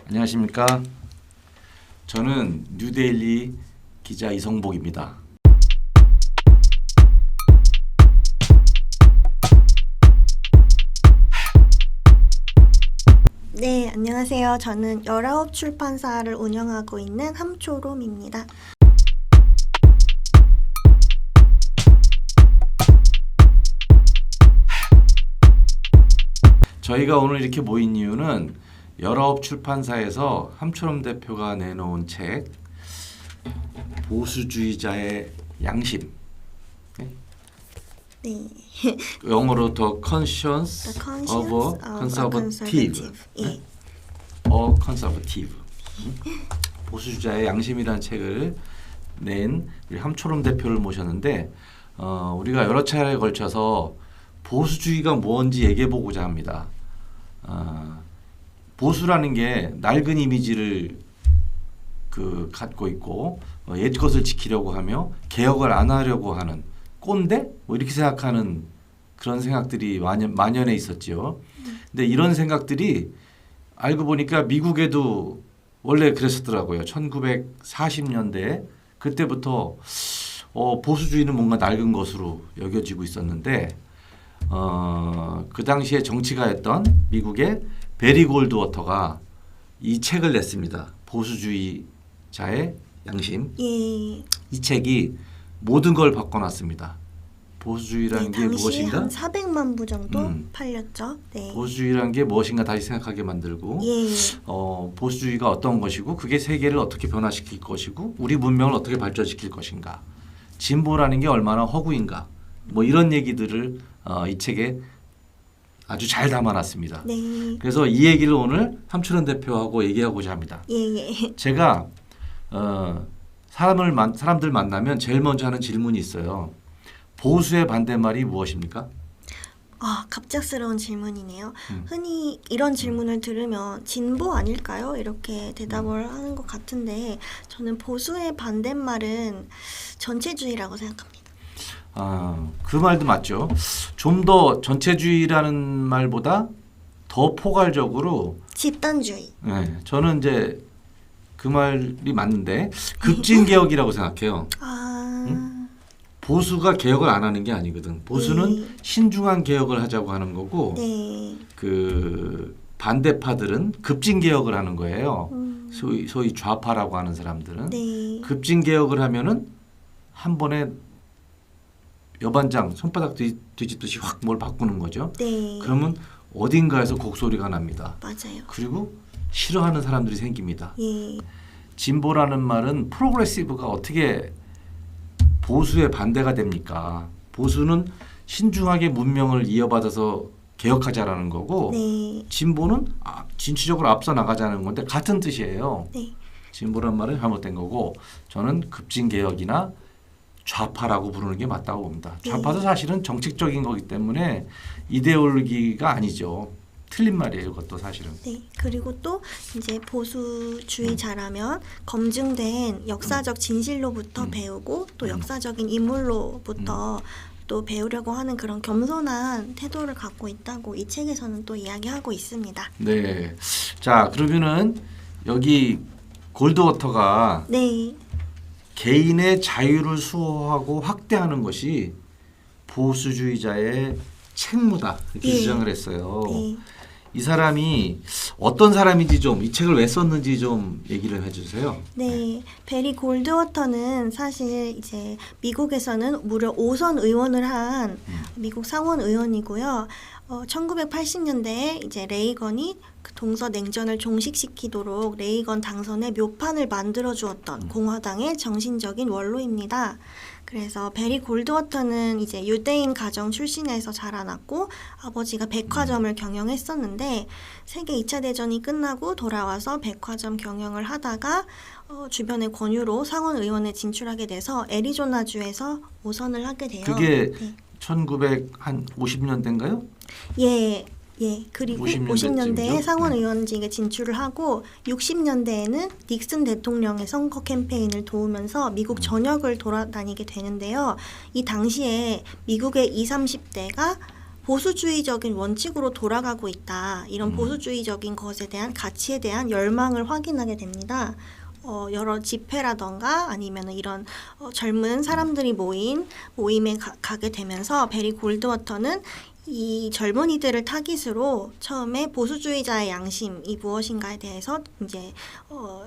안녕하십니까. 저는 뉴데일리 기자 이성복입니다. 네, 안녕하세요. 저는 19 출판사를 운영하고 있는 함초롬입니다. 저희가 오늘 이렇게 모인 이유는 19 출판사에서 함초롬 대표가 내놓은 책 보수주의자의 양심, 네, 영어로 The Conscience The of a Conservative, 예. A Conservative, 보수주의자의 양심이라는 책을 낸 우리 함초롬 대표를 모셨는데 우리가 여러 차례에 걸쳐서 보수주의가 뭔지 얘기해보고자 합니다. 보수라는 게 낡은 이미지를 갖고 있고 옛 것을 지키려고 하며 개혁을 안 하려고 하는 꼰대? 뭐 이렇게 생각하는 그런 생각들이 만연해 있었지요. 근데 이런 생각들이 알고 보니까 미국에도 원래 그랬었더라고요. 1940년대 그때부터 보수주의는 뭔가 낡은 것으로 여겨지고 있었는데 그 당시에 정치가였던 미국의 베리 골드워터가 이 책을 냈습니다. 보수주의자의 양심. 예. 이 책이 모든 걸 바꿔놨습니다. 보수주의라는 게 당시에 무엇인가? 한 400만 부 정도 팔렸죠. 네. 보수주의라는 게 무엇인가 다시 생각하게 만들고 예. 보수주의가 어떤 것이고 그게 세계를 어떻게 변화시킬 것이고 우리 문명을 어떻게 발전시킬 것인가, 진보라는 게 얼마나 허구인가, 뭐 이런 얘기들을 이 책에 아주 잘 담아놨습니다. 네. 그래서 이 얘기를 오늘 함초롬 대표하고 얘기하고자 합니다. 예. 제가 사람들 만나면 제일 먼저 하는 질문이 있어요. 보수의 반대말이 무엇입니까? 갑작스러운 질문이네요. 흔히 이런 질문을 들으면 진보 아닐까요? 이렇게 대답을 하는 것 같은데 저는 보수의 반대말은 전체주의라고 생각합니다. 그 말도 맞죠. 좀 더 전체주의라는 말보다 더 포괄적으로 집단주의. 네, 저는 이제 그 말이 맞는데 급진개혁이라고 생각해요. 보수가 개혁을 안 하는 게 아니거든. 보수는 신중한 개혁을 하자고 하는 거고 그 반대파들은 급진개혁을 하는 거예요. 소위 좌파라고 하는 사람들은 급진개혁을 하면은 한 번에 여반장 손바닥 뒤집듯이 확 뭘 바꾸는 거죠. 그러면 어딘가에서 곡소리가 납니다. 맞아요. 그리고 싫어하는 사람들이 생깁니다. 예. 진보라는 말은 프로그레시브가 어떻게 보수의 반대가 됩니까? 보수는 신중하게 문명을 이어받아서 개혁하자라는 거고 진보는 진취적으로 앞서 나가자는 건데 같은 뜻이에요. 진보란 말은 잘못된 거고 저는 급진개혁이나 좌파라고 부르는 게 맞다고 봅니다. 좌파도 사실은 정책적인 거기 때문에 이데올로기가 아니죠. 틀린 말이에요. 이것도 사실은. 네. 그리고 또 이제 보수주의자라면 검증된 역사적 진실로부터 배우고 또 역사적인 인물로부터 또 배우려고 하는 그런 겸손한 태도를 갖고 있다고 이 책에서는 또 이야기하고 있습니다. 네. 자, 그러면은 여기 골드워터가 개인의 자유를 수호하고 확대하는 것이 보수주의자의 책무다 이렇게 주장을 했어요. 이 사람이 어떤 사람인지 좀 이 책을 왜 썼는지 좀 얘기를 해주세요. 네, 베리 골드워터는 사실 이제 미국에서는 무려 5선 의원을 한 미국 상원 의원이고요. 1980년대에 이제 레이건이 그 동서 냉전을 종식시키도록 레이건 당선의 묘판을 만들어 주었던 공화당의 정신적인 원로입니다. 그래서 베리 골드워터는 이제 유대인 가정 출신에서 자라났고 아버지가 백화점을 경영했었는데 세계 2차 대전이 끝나고 돌아와서 백화점 경영을 하다가 주변의 권유로 상원 의원에 진출하게 돼서 애리조나주에서 5선을 하게 돼요. 그게 1950년대인가요? 예. 그리고 50년대에 50년대에 상원 의원직에 진출을 하고 60년대에는 닉슨 대통령의 선거 캠페인을 도우면서 미국 전역을 돌아다니게 되는데요. 이 당시에 미국의 20, 30대가 보수주의적인 원칙으로 돌아가고 있다. 이런 보수주의적인 것에 대한 가치에 대한 열망을 확인하게 됩니다. 여러 집회라던가 아니면 이런 젊은 사람들이 모임에 가게 되면서 베리 골드워터는 이 젊은이들을 타깃으로 처음에 보수주의자의 양심이 무엇인가에 대해서 이제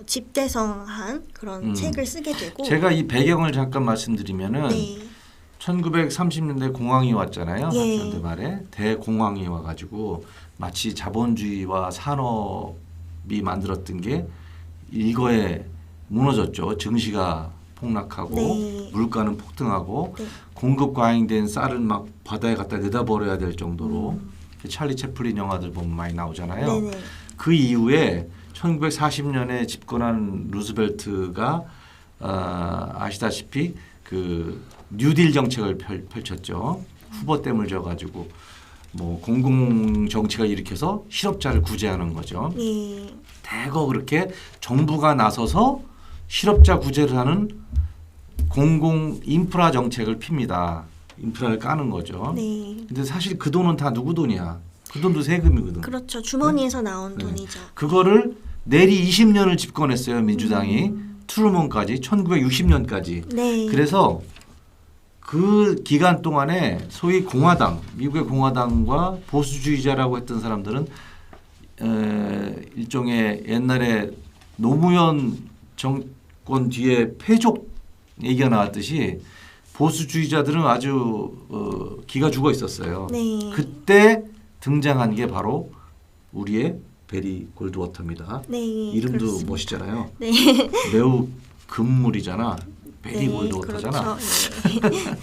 집대성한 그런 책을 쓰게 되고, 제가 이 배경을 잠깐 말씀드리면은 네. 1930년대 공황이 왔잖아요. 예. 80년대 말에 대공황이 와가지고 마치 자본주의와 산업이 만들었던 게 일거에 무너졌죠. 증시가 폭락하고 네. 물가는 폭등하고 네. 공급 과잉된 쌀을 막 바다에 갖다 내다 버려야 될 정도로 찰리 채플린 영화들 보면 많이 나오잖아요. 네네. 그 이후에 1940년에 집권한 루즈벨트가 아시다시피 그 뉴딜 정책을 펼쳤죠. 후보 땜을 져가지고 뭐 공공 정치가 일으켜서 실업자를 구제하는 거죠. 예. 대거 그렇게 정부가 나서서 실업자 구제를 하는 공공 인프라 정책을 핍니다. 인프라를 까는 거죠. 네. 근데 사실 그 돈은 다 누구 돈이야? 그 돈도 세금이거든. 그렇죠. 주머니에서 나온 돈이죠. 그거를 내리 20년을 집권했어요. 민주당이. 트루먼까지 1960년까지. 네. 그래서 그 기간 동안에 소위 공화당, 미국의 공화당과 보수주의자라고 했던 사람들은 일종의 옛날에 노무현 정권 뒤에 패족 얘기가 나왔듯이 보수주의자들은 아주 기가 죽어 있었어요. 네. 그때 등장한 게 바로 우리의 베리 골드워터입니다. 네. 이름도 그렇습니다. 멋있잖아요. 네. 매우 금물이잖아. 베리 네, 골드워터잖아. 그렇죠. 네.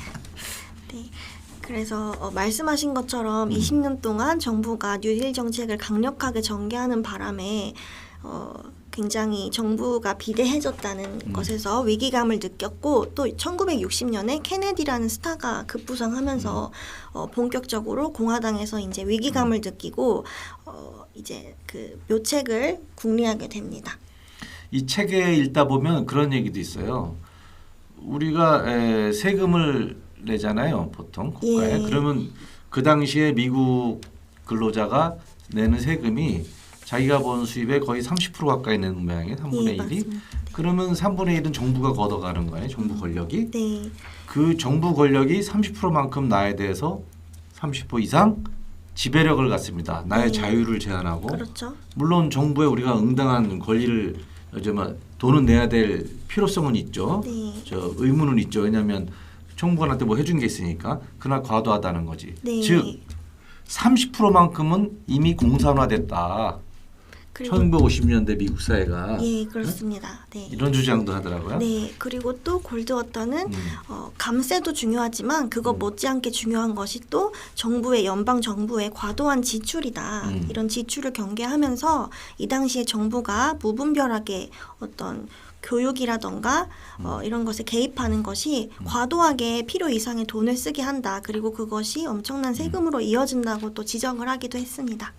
네. 그래서 말씀하신 것처럼 20년 동안 정부가 뉴딜 정책을 강력하게 전개하는 바람에 굉장히 정부가 비대해졌다는 것에서 위기감을 느꼈고, 또 1960년에 케네디라는 스타가 급부상하면서 본격적으로 공화당에서 이제 위기감을 느끼고 이제 그 묘책을 궁리하게 됩니다. 이 책에 읽다 보면 그런 얘기도 있어요. 우리가 세금을 내잖아요, 보통 국가에. 예. 그러면 그 당시에 미국 근로자가 내는 세금이 자기가 번 수입의 거의 30% 가까이 내는 모양이에요. 3분의 예, 1이. 맞습니다. 그러면 3분의 1은 정부가 걷어가는 거예요. 정부 권력이. 네. 그 정부 권력이 30%만큼 나에 대해서 30% 이상 지배력을 갖습니다. 나의 네. 자유를 제한하고. 그렇죠. 물론 정부에 우리가 응당한 권리를 돈은 내야 될 필요성은 있죠. 네. 의무는 있죠. 왜냐하면 정부가 나한테 뭐 해준 게 있으니까. 그러나 과도하다는 거지. 네. 즉 30%만큼은 이미 공산화됐다. 그리고 1950년대 미국 사회가 예, 그렇습니다. 네. 이런 주장도 하더라고요. 네, 그리고 또 골드워터는 감세도 중요하지만 그거 못지않게 중요한 것이 또 정부의 연방 정부의 과도한 지출이다. 이런 지출을 경계하면서 이 당시에 정부가 무분별하게 어떤 교육이라던가 이런 것에 개입하는 것이 과도하게 필요 이상의 돈을 쓰게 한다. 그리고 그것이 엄청난 세금으로 이어진다고 또 지적을 하기도 했습니다.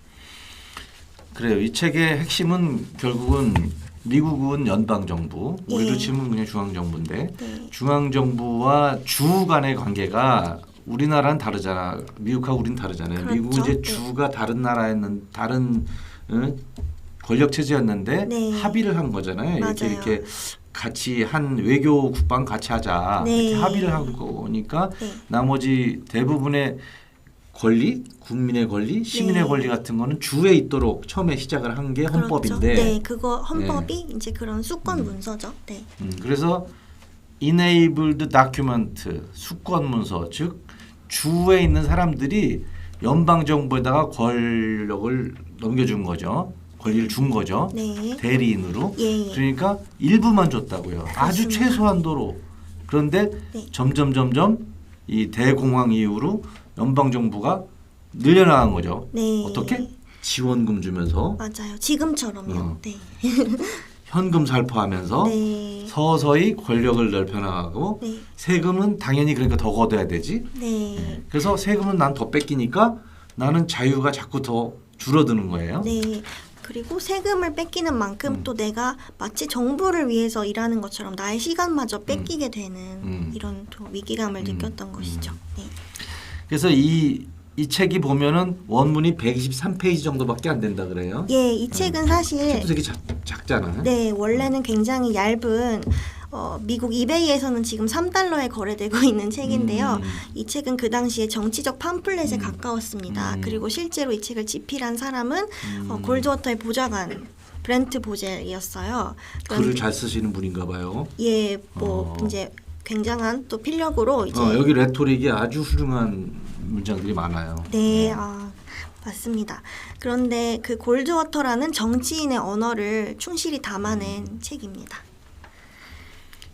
그래요. 이 책의 핵심은 결국은 미국은 연방 정부, 우리로 예. 치면 그냥 중앙 정부인데 네. 중앙 정부와 주 간의 관계가 우리나라는 다르잖아. 미국하고 우리는 다르잖아요. 그렇죠. 미국은 이제 네. 주가 다른 나라였는 다른 권력 체제였는데 네. 합의를 한 거잖아요. 맞아요. 이렇게 같이 한 외교 국방 같이 하자. 네. 이렇게 합의를 한 거니까 네. 나머지 대부분의 권리, 국민의 권리, 시민의 네. 권리 같은 거는 주에 있도록 처음에 시작을 한 게 헌법인데, 그렇죠. 네, 그거 헌법이 이제 그런 수권 문서죠. 네. 그래서 enabled document, 수권 문서, 즉 주에 있는 사람들이 연방 정부에다가 권력을 넘겨준 거죠. 권리를 준 거죠. 네. 대리인으로. 예. 그러니까 일부만 줬다고요. 아주 그렇습니다. 최소한도로. 그런데 네. 점점 이 대공황 이후로 연방 정부가 늘려나간 거죠. 네. 어떻게? 지원금 주면서 맞아요. 지금처럼요. 네. 현금 살포하면서 네. 서서히 권력을 넓혀나가고 네. 세금은 당연히 그러니까 더 걷어야 되지. 네. 그래서 세금은 난 더 뺏기니까 나는 자유가 자꾸 더 줄어드는 거예요. 네. 그리고 세금을 뺏기는 만큼 또 내가 마치 정부를 위해서 일하는 것처럼 나의 시간마저 뺏기게 되는 이런 또 위기감을 느꼈던 것이죠. 네. 그래서 이 이 책이 보면은 원문이 123페이지 정도밖에 안 된다 그래요. 예, 이 책은 사실 책도 되게 작잖아. 네, 원래는 굉장히 얇은 미국 이베이에서는 지금 3달러에 거래되고 있는 책인데요. 이 책은 그 당시에 정치적 팜플렛에 가까웠습니다. 그리고 실제로 이 책을 집필한 사람은 골드워터의 보좌관 브렌트 보젤이었어요. 글을 잘 쓰시는 분인가 봐요. 예, 뭐 이제 굉장한 또 필력으로 이제 여기 레토릭이 아주 훌륭한 문장들이 많아요. 네, 맞습니다. 그런데 그 골드워터라는 정치인의 언어를 충실히 담아낸 책입니다.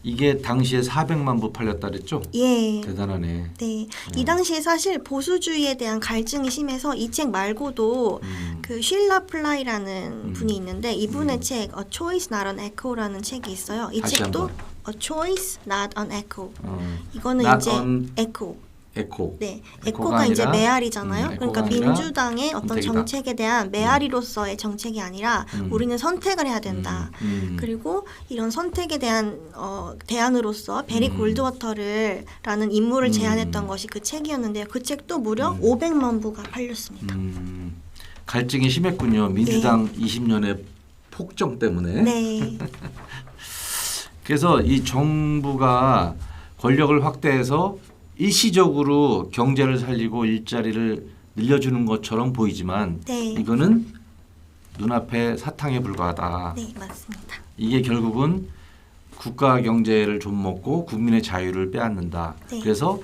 이게 당시에 400만 부 팔렸다 그랬죠? 예. 대단하네. 네. 이 당시에 사실 보수주의에 대한 갈증이 심해서 이 책 말고도 그 쉴라 플라이라는 분이 있는데 이분의 책 A Choice Not an Echo라는 책이 있어요. 이 다시 책도 한번. A Choice Not an Echo. 이거는 Not 이제 on echo. 에코. 네, 에코가 에코가 이제 아니라, 메아리잖아요. 에코가 그러니까 아니라 민주당의 어떤 선택이다. 정책에 대한 메아리로서의 정책이 아니라 우리는 선택을 해야 된다. 그리고 이런 선택에 대한 대안으로서 베리 골드워터라는 인물을 제안했던 것이 그 책이었는데요. 그 책도 무려 500만 부가 팔렸습니다. 갈증이 심했군요. 민주당 20년의 폭정 때문에. 네, 그래서 이 정부가 권력을 확대해서 일시적으로 경제를 살리고 일자리를 늘려주는 것처럼 보이지만 네. 이거는 눈앞에 사탕에 불과하다. 네, 맞습니다. 이게 결국은 국가 경제를 좀먹고 국민의 자유를 빼앗는다. 네. 그래서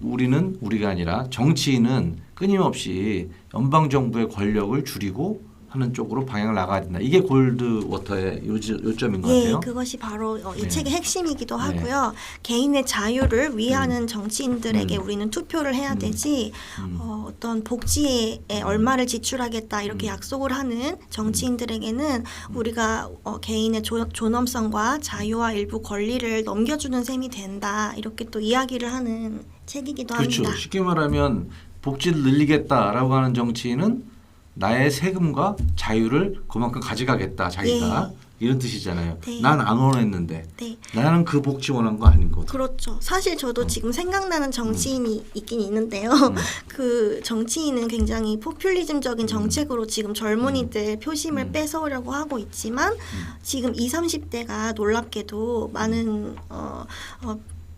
우리가 아니라 정치인은 끊임없이 연방 정부의 권력을 줄이고 하는 쪽으로 방향을 나가야 된다. 이게 골드워터의 요점인 것 예, 같아요. 그것이 바로 이 네. 책의 핵심이기도 네. 하고요. 개인의 자유를 위하는 정치인들에게 우리는 투표를 해야 되지 어떤 복지에 얼마를 지출하겠다 이렇게 약속을 하는 정치인들에게는 우리가 개인의 존엄성과 자유와 일부 권리를 넘겨주는 셈이 된다. 이렇게 또 이야기를 하는 책이기도 그렇죠. 합니다. 쉽게 말하면 복지를 늘리겠다라고 하는 정치인은 나의 세금과 자유를 그만큼 가져가겠다 자기가 이런 뜻이잖아요. 네. 난 안 원했는데 네. 나는 그 복지 원한 거 아닌 거죠. 그렇죠. 사실 저도 지금 생각나는 정치인이 있긴 있는데요. 그 정치인은 굉장히 포퓰리즘적인 정책으로 지금 젊은이들 표심을 뺏어오려고 하고 있지만 지금 20, 30대가 놀랍게도 많은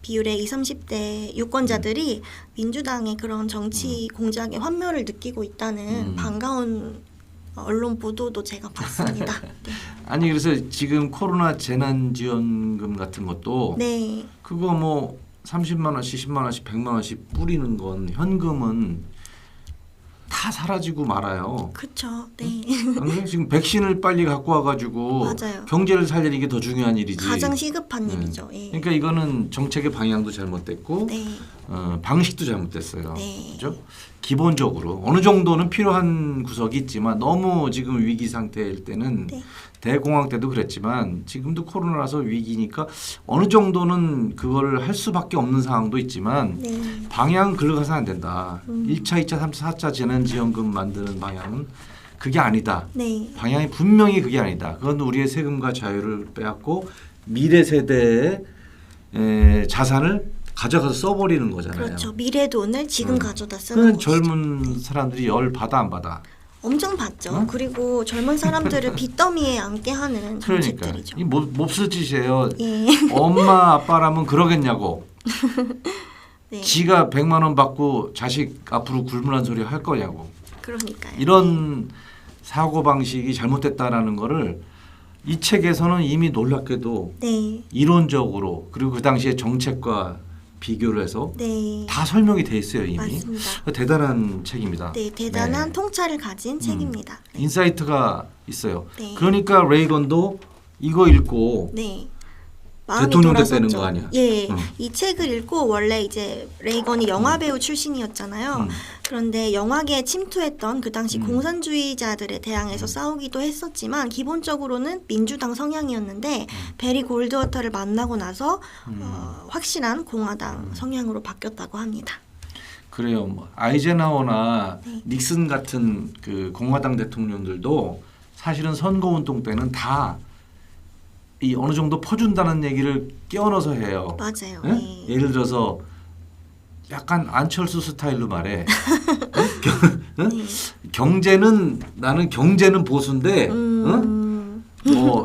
비율의 20, 30대 유권자들이 민주당의 그런 정치 공작의 환멸을 느끼고 있다는 반가운 언론 보도도 제가 봤습니다. 네. 아니 그래서 지금 코로나 재난지원금 같은 것도 네. 그거 뭐 30만 원씩 10만 원씩 100만 원씩 뿌리는 건 현금은 다 사라지고 말아요. 그렇죠. 네. 당장 지금 백신을 빨리 갖고 와가지고 맞아요. 경제를 살리는 게 더 중요한 일이지. 가장 시급한 일이죠. 예. 그러니까 이거는 정책의 방향도 잘못됐고 네. 방식도 잘못됐어요. 네. 그렇죠? 기본적으로 어느 정도는 필요한 구석이 있지만 너무 지금 위기 상태일 때는 네. 대공황 때도 그랬지만 지금도 코로나라서 위기니까 어느 정도는 그거를 할 수밖에 없는 상황도 있지만 네. 방향 글로 가서 안 된다. 1차, 2차, 3차, 4차 재난지원금 만드는 방향은 그게 아니다. 네. 방향이 분명히 그게 아니다. 그건 우리의 세금과 자유를 빼앗고 미래 세대의 자산을 가져가서 써버리는 거잖아요. 그렇죠. 미래 돈을 지금 가져다 쓰는 그건 것이죠. 젊은 사람들이 열 받아 안 받아? 엄청 받죠. 그리고 젊은 사람들을 빚더미에 앉게 하는 그러니까 정책들이죠. 이 몹쓸 짓이에요. 예. 엄마 아빠라면 그러겠냐고. 네. 지가 100만 원 받고 자식 앞으로 굶으란 소리 할 거냐고. 그러니까요. 이런 사고 방식이 잘못됐다라는 거를 이 책에서는 이미 놀랍게도 네. 이론적으로 그리고 그 당시의 정책과 비교를 해서 네. 다 설명이 돼 있어요 이미. 맞습니다. 대단한 책입니다. 네, 대단한 네. 통찰을 가진 책입니다. 네. 인사이트가 있어요. 네. 그러니까 레이건도 이거 읽고 네. 마음이 대통령 돌아섰죠. 됐다는 거 아니야? 예, 응. 이 책을 읽고 원래 이제 레이건이 영화 배우 출신이었잖아요. 그런데 영화계에 침투했던 그 당시 공산주의자들에 대항해서 싸우기도 했었지만 기본적으로는 민주당 성향이었는데 베리 골드워터를 만나고 나서 확실한 공화당 성향으로 바뀌었다고 합니다. 그래요. 뭐 아이젠하워나 네. 닉슨 같은 그 공화당 대통령들도 사실은 선거운동 때는 다 이 어느 정도 퍼준다는 얘기를 끼워 넣어서 해요. 맞아요. 예? 네. 예를 들어서 약간 안철수 스타일로 말해. 네. 나는 경제는 보수인데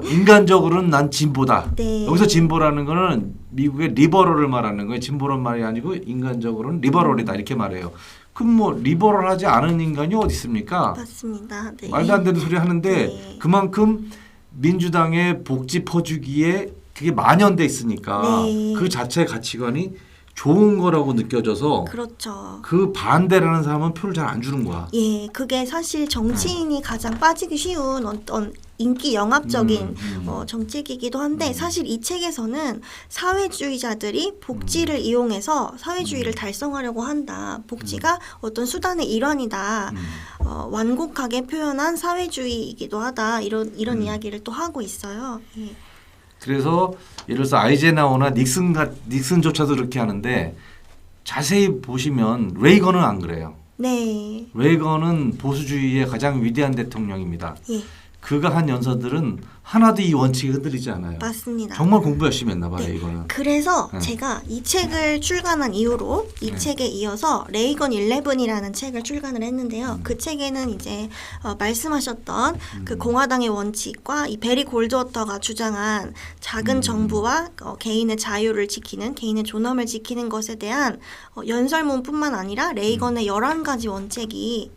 인간적으로는 난 진보다. 네. 여기서 진보라는 거는 미국의 리버럴을 말하는 거예요. 진보란 말이 아니고 인간적으로는 리버럴이다 이렇게 말해요. 그럼 뭐 리버럴하지 않은 인간이 어디 있습니까? 맞습니다. 네. 말도 안 되는 소리 하는데 네. 그만큼 민주당의 복지 퍼주기에 그게 만연돼 있으니까 네. 그 자체의 가치관이 좋은 거라고 느껴져서 그렇죠. 그 반대라는 사람은 표를 잘 안 주는 거야. 예, 그게 사실 정치인이 가장 빠지기 쉬운 어떤 인기 영합적인 정책이기도 한데 사실 이 책에서는 사회주의자들이 복지를 이용해서 사회주의를 달성하려고 한다. 복지가 어떤 수단의 일환이다. 완곡하게 표현한 사회주의이기도 하다. 이런 이야기를 또 하고 있어요. 예. 그래서 예를 들어서 아이젠하워나 닉슨조차도 그렇게 하는데 자세히 보시면 레이건은 안 그래요. 네. 레이건은 보수주의의 가장 위대한 대통령입니다. 예. 그가 한 연설들은 하나도 이 원칙이 흔들리지 않아요. 맞습니다. 정말 공부 열심히 했나 봐요. 네. 이거는. 그래서 네. 제가 이 책을 출간한 이후로 이 네. 책에 이어서 레이건 11이라는 책을 출간을 했는데요. 그 책에는 이제 말씀하셨던 그 공화당의 원칙과 이 베리 골드워터가 주장한 작은 정부와 개인의 자유를 지키는 개인의 존엄을 지키는 것에 대한 연설문뿐만 아니라 레이건의 11가지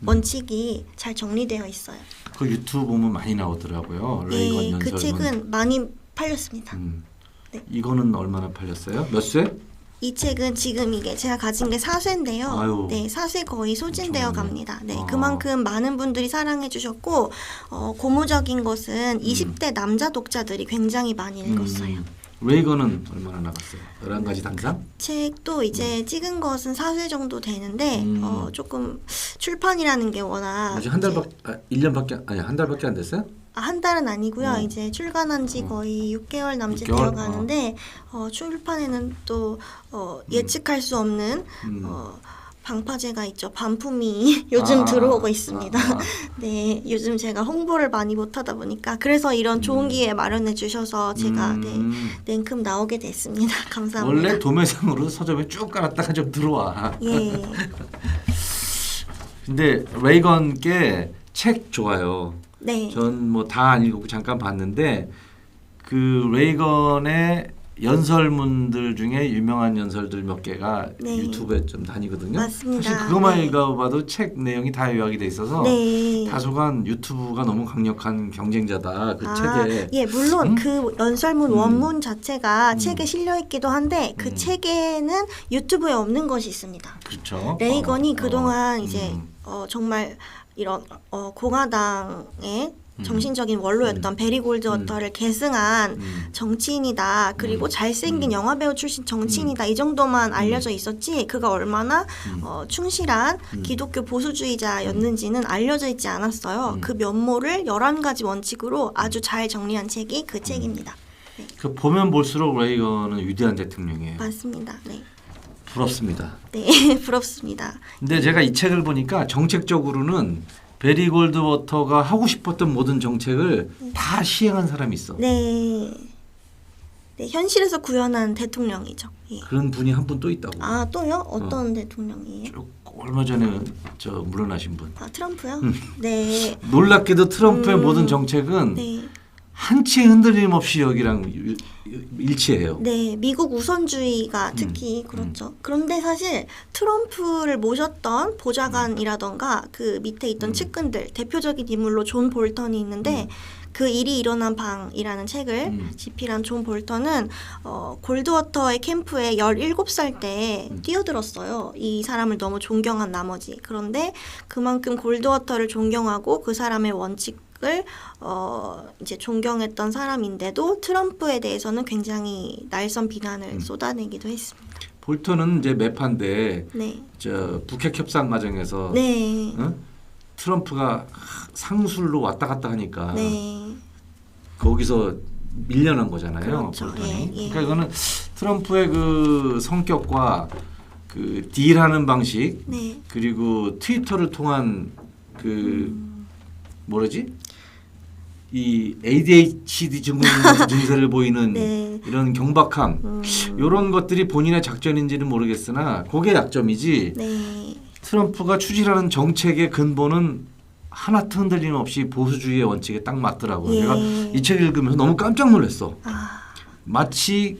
원칙이 잘 정리되어 있어요. 그 유튜브 보면 많이 나오더라고요. 레이건 네, 연설문. 그 책은 많이 팔렸습니다. 네. 이거는 얼마나 팔렸어요? 몇 쇄? 이 책은 지금 이게 제가 가진 게 4쇄인데요. 아유. 네, 4쇄 거의 소진되어 엄청나네. 갑니다. 네, 아. 그만큼 많은 분들이 사랑해 주셨고 고무적인 것은 20대 남자 독자들이 굉장히 많이 읽었어요. 레이건은 얼마나 나갔어요? 11가지 당상? 책도 이제 찍은 것은 4쇄 정도 되는데 조금 출판이라는 게 워낙 아직 한 달밖에 1년밖에 아니 한 달밖에 안 됐어요? 한 달은 아니고요. 이제 출간한 지 거의 6개월 남짓 6개월? 되어 가는데 출판에는 또 예측할 수 없는 방파제가 있죠. 반품이 요즘 들어오고 있습니다. 네, 요즘 제가 홍보를 많이 못하다 보니까 그래서 이런 좋은 기회 마련해 주셔서 제가 냉큼 나오게 됐습니다. 감사합니다. 원래 도매상으로 서점에 쭉 깔았다가 좀 들어와. 예, 근데 레이건께 책 좋아요. 네, 전 뭐 다 안 읽고 잠깐 봤는데 그 레이건의 연설문들 중에 유명한 연설들 몇 개가 네. 유튜브에 좀 다니거든요. 맞습니다. 사실 그것만 네. 읽어봐도 책 내용이 다 요약이 돼 있어서 네. 다소간 유튜브가 너무 강력한 경쟁자다 그 책에. 예, 물론 그 연설문 원문 자체가 책에 실려 있기도 한데 그 책에는 유튜브에 없는 것이 있습니다. 그렇죠. 레이건이 그동안 이제 정말 이런 공화당의 정신적인 원로였던 베리 골드워터를 계승한 정치인이다. 그리고 잘생긴 영화배우 출신 정치인이다. 이 정도만 알려져 있었지 그가 얼마나 충실한 기독교 보수주의자였는지는 알려져 있지 않았어요. 그 면모를 11가지 원칙으로 아주 잘 정리한 책이 그 책입니다. 네. 그 보면 볼수록 레이건은 위대한 대통령이에요. 맞습니다. 네. 부럽습니다. 네, 부럽습니다. 근데 제가 이 책을 보니까 정책적으로는 베리 골드워터가 하고 싶었던 모든 정책을 다 시행한 사람이 있어. 네. 네, 현실에서 구현한 대통령이죠. 예. 그런 분이 한 분 또 있다고. 아, 또요? 어떤 대통령이에요? 얼마 전에 물러나신 분. 아, 트럼프요? 네. 놀랍게도 트럼프의 모든 정책은 네. 한치의 흔들림 없이 여기랑 일치해요. 네, 미국 우선주의가 특히 그렇죠. 그런데 사실 트럼프를 모셨던 보좌관이라던가 그 밑에 있던 측근들 대표적인 인물로 존 볼턴이 있는데 그 일이 일어난 방이라는 책을 집필한 존 볼턴은 골드워터의 캠프에 17살 때 뛰어들었어요. 이 사람을 너무 존경한 나머지. 그런데 그만큼 골드워터를 존경하고 그 사람의 원칙을 이제 존경했던 사람인데도 트럼프에 대해서는 굉장히 날선 비난을 쏟아내기도 했습니다. 볼턴은 이제 매파인데 네. 북핵 협상 과정에서 네. 트럼프가 상술로 왔다 갔다 하니까 네. 거기서 밀려난 거잖아요. 그렇죠. 볼턴이. 예, 예. 그러니까 이거는 트럼프의 그 성격과 그 딜하는 방식 네. 그리고 트위터를 통한 그 뭐라지? 이 ADHD 증후군 같은 증세를 보이는 네. 이런 경박함 이런 것들이 본인의 작전인지는 모르겠으나 그게 약점이지. 네. 트럼프가 추진하는 정책의 근본은 하나도 흔들림 없이 보수주의의 원칙에 딱 맞더라고요. 예. 내가 이 책 읽으면서 너무 깜짝 놀랐어. 아, 마치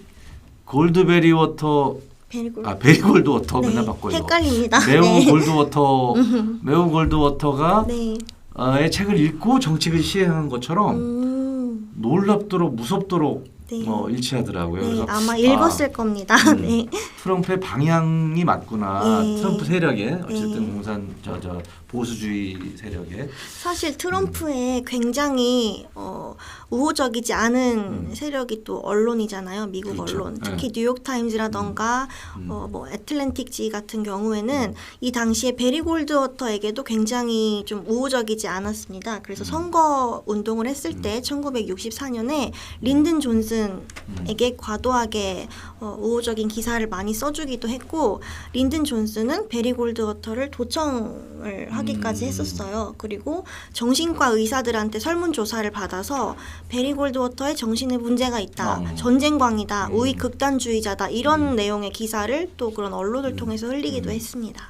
골드베리 워터 베리 골드 워터 네. 맨날 바꿔요. 헷갈립니다. 매우 네. 골드 워터 매우 골드 워터가 네. 의 책을 읽고 정책을 시행한 것처럼 놀랍도록 무섭도록 네. 일치하더라고요. 네, 그래서 아마 읽었을 겁니다. 네. 트럼프의 방향이 맞구나. 네. 트럼프 세력에 어쨌든 네. 공산 보수주의 세력에 사실 트럼프의 굉장히 우호적이지 않은 세력이 또 언론이잖아요. 미국 그렇죠. 언론. 네. 특히 뉴욕 타임즈라던가 뭐 애틀랜틱지 같은 경우에는 이 당시에 베리 골드워터에게도 굉장히 좀 우호적이지 않았습니다. 그래서 선거 운동을 했을 때 1964년에 린든 존슨에게 과도하게 우호적인 기사를 많이 써주기도 했고, 린든 존슨은 베리 골드워터를 도청을 하기까지 했었어요. 그리고 정신과 의사들한테 설문조사를 받아서 베리 골드워터의 정신에 문제가 있다, 전쟁광이다, 우익 극단주의자다, 이런 내용의 기사를 또 그런 언론을 통해서 흘리기도 했습니다.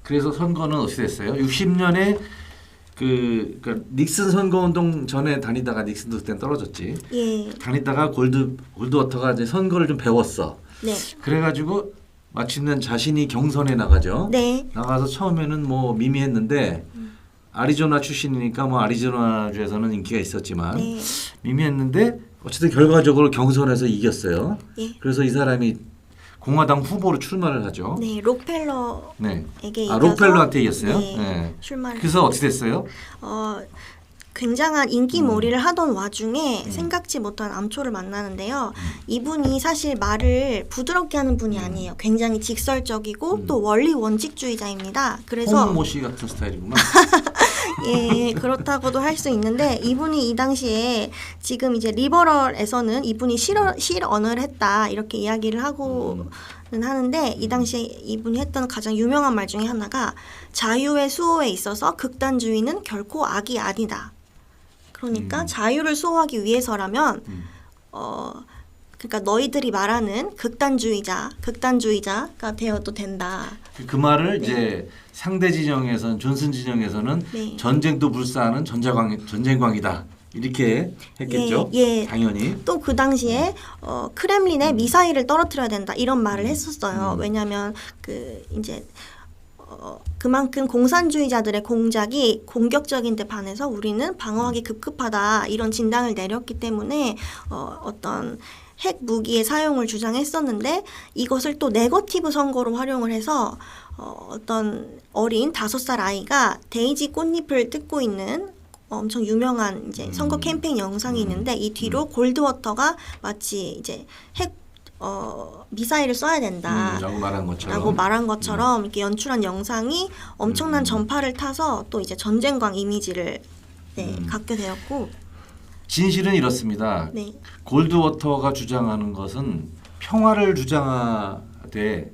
그래서 선거는 어떻게 됐어요? 60년에 그러니까 닉슨 선거운동 전에 다니다가 닉슨도 그때 떨어졌지. 예. 다니다가 골드워터가 이제 선거를 좀 배웠어. 네. 그래가지고 마침내 자신이 경선에 나가죠. 네. 나가서 처음에는 뭐 미미했는데 아리조나 출신이니까 뭐 아리조나주에서는 인기가 있었지만 네. 미미했는데 어쨌든 결과적으로 경선에서 이겼어요. 예. 그래서 이 사람이 공화당 후보로 출마를 하죠. 네, 록펠러에게 네. 이겨서 록펠러한테 이겼어요. 네, 네. 출마를. 그래서 어떻게 됐어요? 굉장한 인기몰이를 하던 와중에 생각지 못한 암초를 만나는데요. 이분이 사실 말을 부드럽게 하는 분이 아니에요. 굉장히 직설적이고 또 원리 원칙주의자입니다. 그래서 홍모 씨 같은 스타일이구나. 예, 그렇다고도 할 수 있는데, 이분이 이 당시에 지금 이제 리버럴에서는 이분이 실언을 했다 이렇게 이야기를 하고는 하는데, 이 당시에 이분이 했던 가장 유명한 말 중에 하나가 자유의 수호에 있어서 극단주의는 결코 악이 아니다. 그러니까 자유를 수호하기 위해서라면 그러니까 너희들이 말하는 극단주의자가 되어도 된다. 그 말을 이제 상대 진영에서는 존슨 진영에서는 네. 전쟁도 불사하는 전쟁광이다 이렇게 했겠죠. 예. 당연히. 또 그 당시에 크렘린에 미사일을 떨어뜨려야 된다 이런 말을 했었어요. 왜냐하면 그 이제 그만큼 공산주의자들의 공작이 공격적인 데 반해서 우리는 방어하기 급급하다 이런 진단을 내렸기 때문에 어떤 핵 무기의 사용을 주장했었는데, 이것을 또 네거티브 선거로 활용을 해서 어떤 어린 5살 아이가 데이지 꽃잎을 뜯고 있는 엄청 유명한 이제 선거 캠페인 영상이 있는데, 이 뒤로 골드워터가 마치 이제 핵 미사일을 쏴야 된다 라고 말한 것처럼 이렇게 연출한 영상이 엄청난 전파를 타서 또 이제 전쟁광 이미지를 갖게 되었고, 진실은 이렇습니다. 네. 골드워터가 주장하는 것은 평화를 주장하되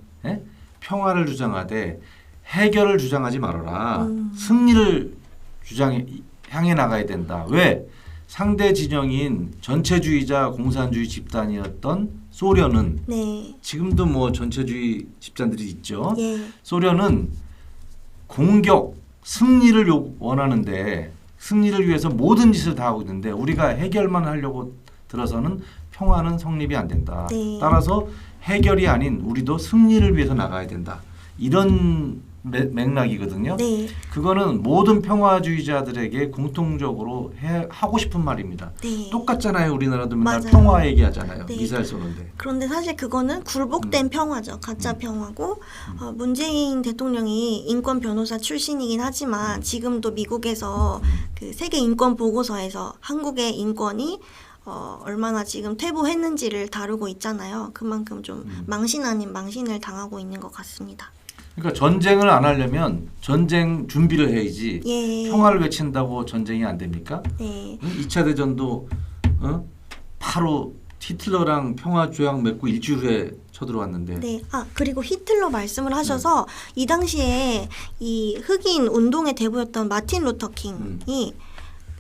해결을 주장하지 말아라. 승리를 향해 나가야 된다. 왜? 상대 진영인 전체주의자 공산주의 집단이었던 소련은 지금도 뭐 전체주의 집단들이 있죠. 예. 소련은 공격, 승리를 원하는데 승리를 위해서 모든 짓을 다 하고 있는데 우리가 해결만 하려고 들어서는 평화는 성립이 안 된다. 네. 따라서 해결이 아닌 우리도 승리를 위해서 나가야 된다. 이런 맥락이거든요. 네. 그거는 모든 평화주의자들에게 공통적으로 하고 싶은 말입니다. 네. 똑같잖아요. 우리나라도 맨날 맞아요. 평화 얘기하잖아요. 네. 미사일 쏘는데. 그런데 사실 그거는 굴복된 평화죠. 가짜 평화고, 문재인 대통령이 인권 변호사 출신이긴 하지만 지금도 미국에서 그 세계 인권 보고서에서 한국의 인권이 얼마나 지금 퇴보했는지를 다루고 있잖아요. 그만큼 좀 망신 아닌 망신을 당하고 있는 것 같습니다. 그러니까 전쟁을 안 하려면 전쟁 준비를 해야지. 예. 평화를 외친다고 전쟁이 안 됩니까? 네. 2차 대전도 바로 히틀러랑 평화 조약 맺고 일주일 후에 쳐들어왔는데. 네. 그리고 히틀러 말씀을 하셔서 이 당시에 이 흑인 운동의 대부였던 마틴 루터 킹이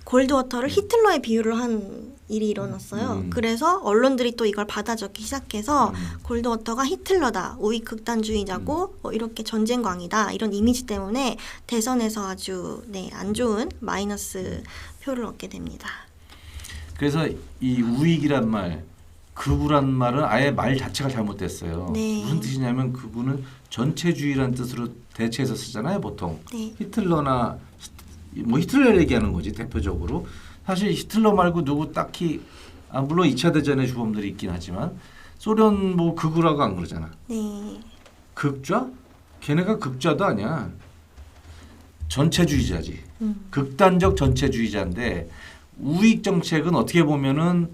골드워터를 히틀러에 비유를 한 일이 일어났어요. 그래서 언론들이 또 이걸 받아 적기 시작해서 골드워터가 히틀러다, 우익 극단주의자고 이렇게 전쟁광이다 이런 이미지 때문에 대선에서 아주 안 좋은 마이너스 표를 얻게 됩니다. 그래서 이 우익이란 말, 극우란 말은 아예 말 자체가 잘못됐어요. 네. 무슨 뜻이냐면 극우는 전체주의라는 뜻으로 대체해서 쓰잖아요, 보통. 네. 히틀러나 뭐 히틀러 얘기하는 거지 대표적으로. 사실 히틀러 말고 누구 딱히 물론 2차 대전의 주범들이 있긴 하지만 소련 뭐 극우라고 안 그러잖아. 네. 극좌? 걔네가 극좌도 아니야. 전체주의자지. 극단적 전체주의자인데 우익 정책은 어떻게 보면은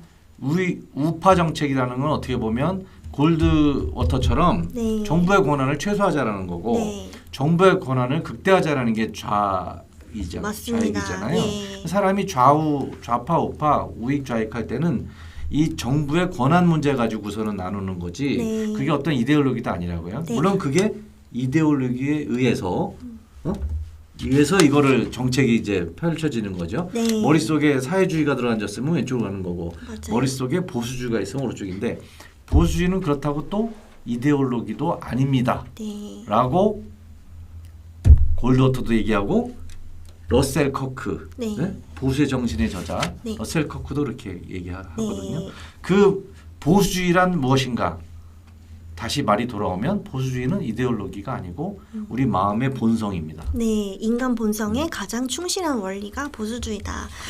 우파 정책이라는 건 어떻게 보면 골드워터처럼 네. 정부의 권한을 최소화하자라는 거고 네. 정부의 권한을 극대화하자라는 게 맞습니다. 좌익이잖아요. 예. 사람이 좌파, 우파, 우익, 좌익 할 때는 이 정부의 권한 문제 가지고서는 나누는 거지 네. 그게 어떤 이데올로기도 아니라고요. 네. 물론 그게 이데올로기에 의해서 위해서 이거를 정책이 이제 펼쳐지는 거죠. 네. 머릿속에 사회주의가 들어앉았으면 왼쪽으로 가는 거고 맞아요. 머릿속에 보수주의가 있으면 오른쪽인데 보수주의는 그렇다고 또 이데올로기도 아닙니다. 네. 라고 골드워터도 얘기하고 러셀 커크 네. 보수의 정신의 저자 네. 러셀 커크도 그렇게 얘기하거든요. 네. 그 보수주의란 무엇인가? 다시 말이 돌아오면 보수주의는 이데올로기가 아니고 우리 마음의 본성입니다. 네, 인간 본성에 가장 충실한 원리가 보수주의다.